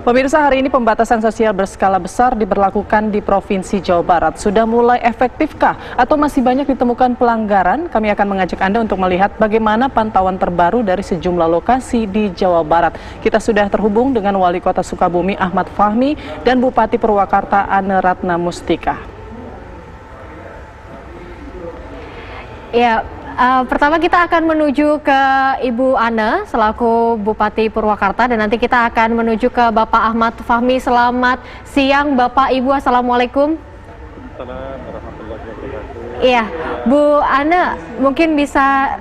Pemirsa, hari ini pembatasan sosial berskala besar diberlakukan di Provinsi Jawa Barat. Sudah mulai efektifkah atau masih banyak ditemukan pelanggaran? Kami akan mengajak Anda untuk melihat bagaimana pantauan terbaru dari sejumlah lokasi di Jawa Barat. Kita sudah terhubung dengan Wali Kota Sukabumi Ahmad Fahmi dan Bupati Purwakarta Ane Ratna Mustika. Ya, pertama kita akan menuju ke Ibu Ane selaku Bupati Purwakarta dan nanti kita akan menuju ke Bapak Ahmad Fahmi. Selamat siang Bapak Ibu, Assalamualaikum. Assalamualaikum warahmatullahi wabarakatuh. Iya, Bu Ane mungkin bisa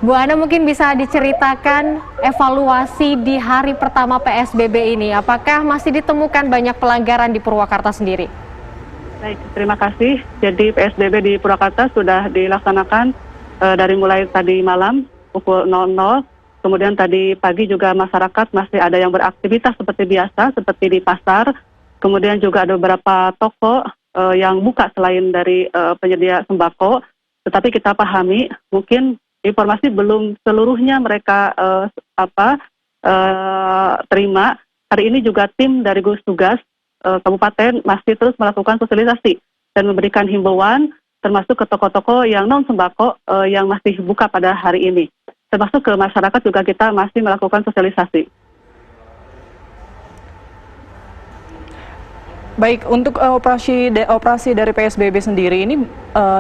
Bu Ane mungkin bisa diceritakan evaluasi di hari pertama PSBB ini. Apakah masih ditemukan banyak pelanggaran di Purwakarta sendiri? Baik, terima kasih. Jadi PSBB di Purwakarta sudah dilaksanakan dari mulai tadi malam pukul 00. Kemudian tadi pagi juga masyarakat masih ada yang beraktivitas seperti biasa, seperti di pasar. Kemudian juga ada beberapa toko yang buka selain dari penyedia sembako. Tetapi kita pahami mungkin informasi belum seluruhnya mereka terima. Hari ini juga tim dari gugus tugas Kabupaten masih terus melakukan sosialisasi dan memberikan himbauan termasuk ke toko-toko yang non sembako yang masih buka pada hari ini. Termasuk ke masyarakat juga kita masih melakukan sosialisasi. Baik, untuk operasi dari PSBB sendiri ini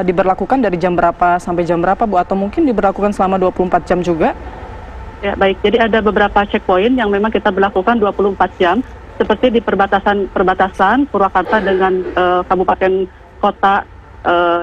diberlakukan dari jam berapa sampai jam berapa, Bu? Atau mungkin diberlakukan selama 24 jam juga? Ya, baik. Jadi ada beberapa checkpoint yang memang kita berlakukan 24 jam. Seperti di perbatasan Purwakarta dengan kabupaten kota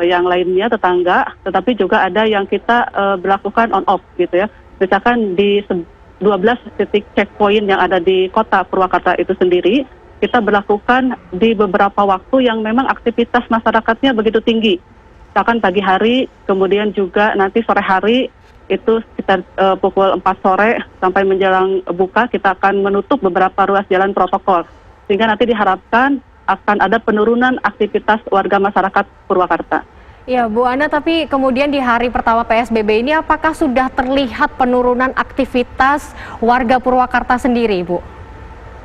yang lainnya tetangga, tetapi juga ada yang kita berlakukan on off gitu ya. Misalkan di 12 titik checkpoint yang ada di kota Purwakarta itu sendiri, kita berlakukan di beberapa waktu yang memang aktivitas masyarakatnya begitu tinggi. Misalkan pagi hari, kemudian juga nanti sore hari, itu sekitar pukul 4 sore sampai menjelang buka kita akan menutup beberapa ruas jalan protokol. Sehingga nanti diharapkan akan ada penurunan aktivitas warga masyarakat Purwakarta. Ya Bu Ane, tapi kemudian di hari pertama PSBB ini apakah sudah terlihat penurunan aktivitas warga Purwakarta sendiri, Bu?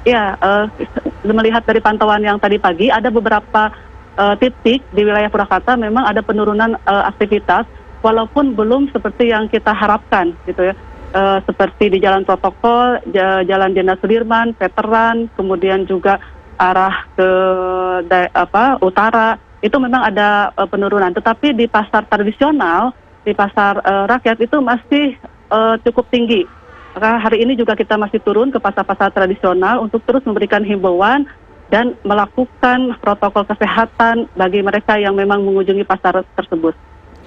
Ya, melihat dari pantauan yang tadi pagi ada beberapa titik di wilayah Purwakarta memang ada penurunan aktivitas. Walaupun belum seperti yang kita harapkan, gitu ya, seperti di jalan protokol, jalan Jenderal Sudirman, Veteran, kemudian juga arah ke utara, itu memang ada penurunan. Tetapi di pasar tradisional, di pasar rakyat itu masih cukup tinggi. Maka hari ini juga kita masih turun ke pasar-pasar tradisional untuk terus memberikan himbauan dan melakukan protokol kesehatan bagi mereka yang memang mengunjungi pasar tersebut.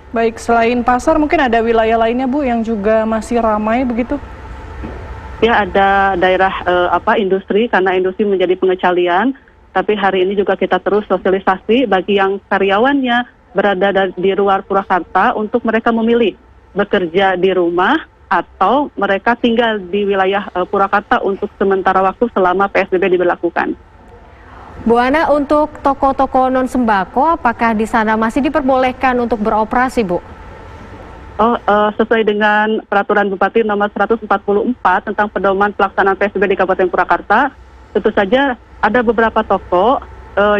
Baik, selain pasar mungkin ada wilayah lainnya, Bu, yang juga masih ramai begitu? Ya, ada daerah industri, karena industri menjadi pengecualian. Tapi hari ini juga kita terus sosialisasi bagi yang karyawannya berada di luar Purwakarta untuk mereka memilih bekerja di rumah atau mereka tinggal di wilayah Purwakarta untuk sementara waktu selama PSBB diberlakukan. Bu Ane, untuk toko-toko non sembako, apakah di sana masih diperbolehkan untuk beroperasi, Bu? Sesuai dengan peraturan Bupati nomor 144 tentang pedoman pelaksanaan PSBB di Kabupaten Purwakarta, tentu saja ada beberapa toko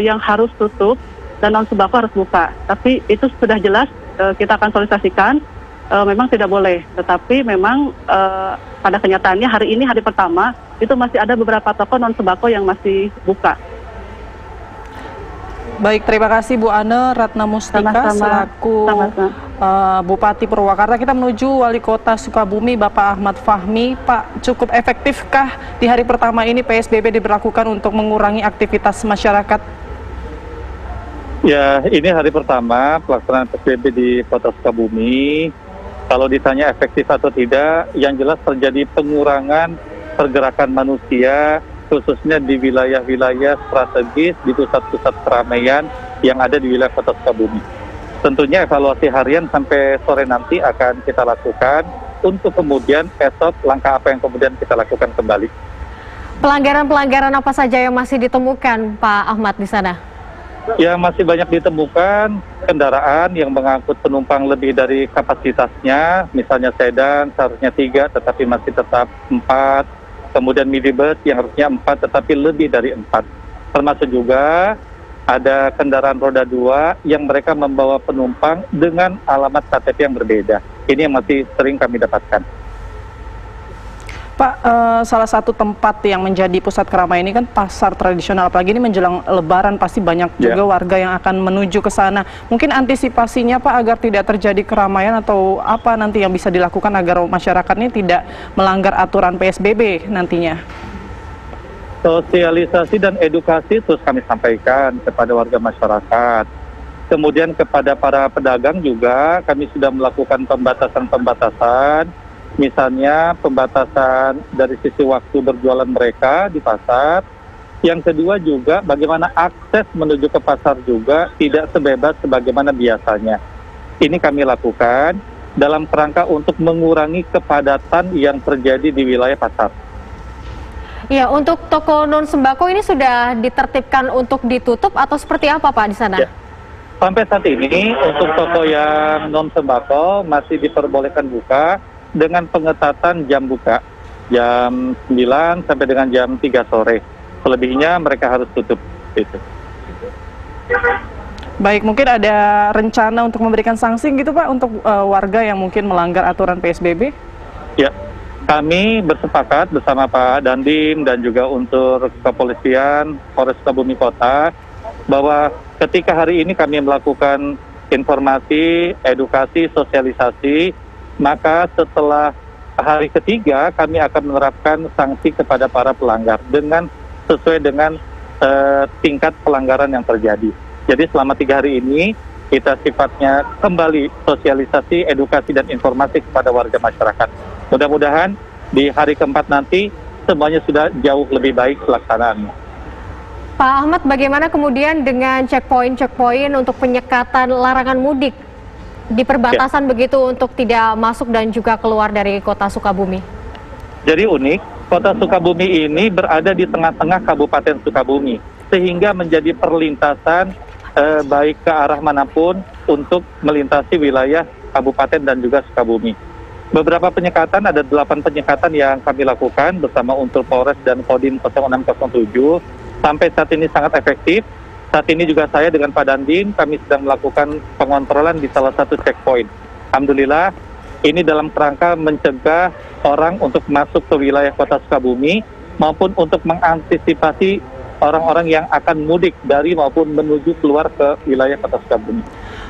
yang harus tutup dan non sembako harus buka. Tapi itu sudah jelas kita akan sosialisasikan, memang tidak boleh. Tetapi memang pada kenyataannya hari ini hari pertama itu masih ada beberapa toko non sembako yang masih buka. Baik, terima kasih Bu Ane Ratna Mustika selaku Bupati Purwakarta. Kita menuju Wali Kota Sukabumi Bapak Ahmad Fahmi. Pak, cukup efektifkah di hari pertama ini PSBB diberlakukan untuk mengurangi aktivitas masyarakat? Ya, ini hari pertama pelaksanaan PSBB di Kota Sukabumi. Kalau ditanya efektif atau tidak, yang jelas terjadi pengurangan pergerakan manusia, khususnya di wilayah-wilayah strategis, di pusat-pusat keramaian yang ada di wilayah Kota Sukabumi. Tentunya evaluasi harian sampai sore nanti akan kita lakukan untuk kemudian esok langkah apa yang kemudian kita lakukan kembali. Pelanggaran-pelanggaran apa saja yang masih ditemukan, Pak Ahmad, di sana? Ya, masih banyak ditemukan kendaraan yang mengangkut penumpang lebih dari kapasitasnya, misalnya sedan seharusnya 3 tetapi masih tetap 4. kemudian minibus yang harusnya 4 tetapi lebih dari 4. Termasuk juga ada kendaraan roda 2 yang mereka membawa penumpang dengan alamat KTP yang berbeda. Ini yang masih sering kami dapatkan. Pak, salah satu tempat yang menjadi pusat keramaian ini kan pasar tradisional, apalagi ini menjelang Lebaran pasti banyak juga warga yang akan menuju ke sana. Mungkin antisipasinya Pak agar tidak terjadi keramaian atau apa nanti yang bisa dilakukan agar masyarakat ini tidak melanggar aturan PSBB nantinya? Sosialisasi dan edukasi terus kami sampaikan kepada warga masyarakat. Kemudian kepada para pedagang juga kami sudah melakukan pembatasan-pembatasan. Misalnya pembatasan dari sisi waktu berjualan mereka di pasar. Yang kedua juga bagaimana akses menuju ke pasar juga tidak sebebas sebagaimana biasanya. Ini kami lakukan dalam kerangka untuk mengurangi kepadatan yang terjadi di wilayah pasar. Ya, untuk toko non sembako ini sudah ditertibkan untuk ditutup atau seperti apa Pak di sana? Ya. Sampai saat ini untuk toko yang non sembako masih diperbolehkan buka dengan pengetatan jam buka, jam 9 sampai dengan jam 3 sore. Selebihnya mereka harus tutup. Gitu. Baik, mungkin ada rencana untuk memberikan sanksi gitu Pak untuk warga yang mungkin melanggar aturan PSBB? Ya, kami bersepakat bersama Pak Dandim dan juga unsur kepolisian Polres Sukabumi Kota bahwa ketika hari ini kami melakukan informasi, edukasi, sosialisasi, maka setelah hari ketiga kami akan menerapkan sanksi kepada para pelanggar sesuai dengan tingkat pelanggaran yang terjadi. Jadi selama 3 hari ini kita sifatnya kembali sosialisasi, edukasi dan informasi kepada warga masyarakat. Mudah-mudahan di hari keempat nanti semuanya sudah jauh lebih baik pelaksanaannya. Pak Ahmad, bagaimana kemudian dengan checkpoint untuk penyekatan larangan mudik di perbatasan begitu untuk tidak masuk dan juga keluar dari kota Sukabumi? Jadi unik, kota Sukabumi ini berada di tengah-tengah Kabupaten Sukabumi, sehingga menjadi perlintasan baik ke arah manapun untuk melintasi wilayah Kabupaten dan juga Sukabumi. Beberapa penyekatan, ada 8 penyekatan yang kami lakukan bersama unsur Polres dan Kodim 0607. Sampai saat ini sangat efektif. Saat ini juga saya dengan Pak Dandim, kami sedang melakukan pengontrolan di salah satu checkpoint. Alhamdulillah, ini dalam kerangka mencegah orang untuk masuk ke wilayah kota Sukabumi maupun untuk mengantisipasi orang-orang yang akan mudik dari maupun menuju keluar ke wilayah kota Sukabumi.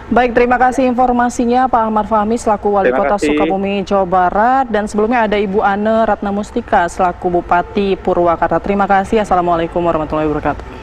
Baik, terima kasih informasinya Pak Ahmad Fahmi selaku Wali Kota Sukabumi, Jawa Barat. Dan sebelumnya ada Ibu Ane Ratnamustika selaku Bupati Purwakarta. Terima kasih. Assalamualaikum warahmatullahi wabarakatuh.